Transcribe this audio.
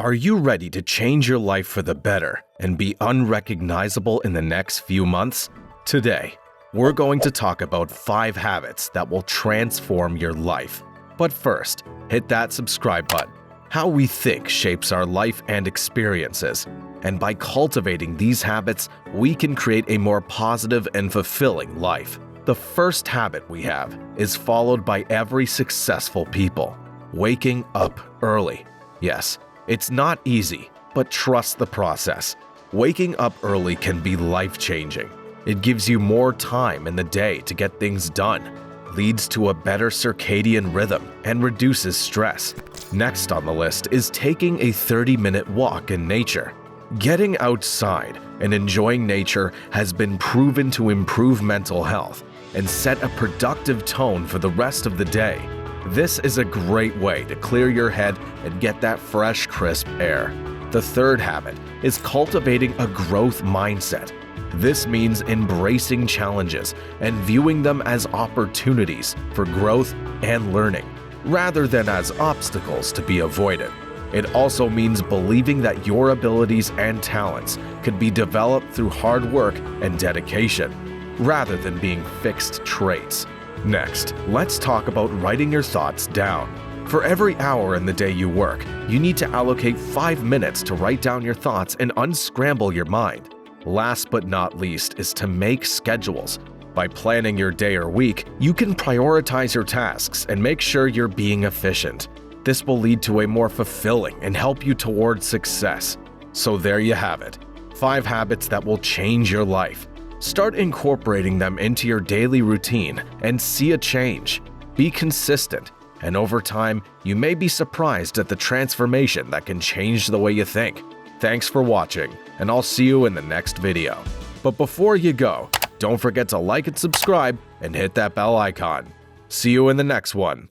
Are you ready to change your life for the better and be unrecognizable in the next few months? Today, we're going to talk about 5 habits that will transform your life. But first, hit that subscribe button. How we think shapes our life and experiences, and by cultivating these habits, we can create a more positive and fulfilling life. The first habit we have is followed by every successful people: waking up early. Yes, it's not easy, but trust the process. Waking up early can be life-changing. It gives you more time in the day to get things done, leads to a better circadian rhythm, and reduces stress. Next on the list is taking a 30-minute walk in nature. Getting outside and enjoying nature has been proven to improve mental health and set a productive tone for the rest of the day. This is a great way to clear your head and get that fresh, crisp air. The third habit is cultivating a growth mindset. This means embracing challenges and viewing them as opportunities for growth and learning, rather than as obstacles to be avoided. It also means believing that your abilities and talents could be developed through hard work and dedication, rather than being fixed traits. Next, let's talk about writing your thoughts down. For every hour in the day you work, you need to allocate 5 minutes to write down your thoughts and unscramble your mind. Last but not least is to make schedules. By planning your day or week, you can prioritize your tasks and make sure you're being efficient. This will lead to a more fulfilling and help you towards success. So there you have it, 5 habits that will change your life. Start incorporating them into your daily routine and see a change. Be consistent, and over time, you may be surprised at the transformation that can change the way you think. Thanks for watching, and I'll see you in the next video. But before you go, don't forget to like and subscribe and hit that bell icon. See you in the next one.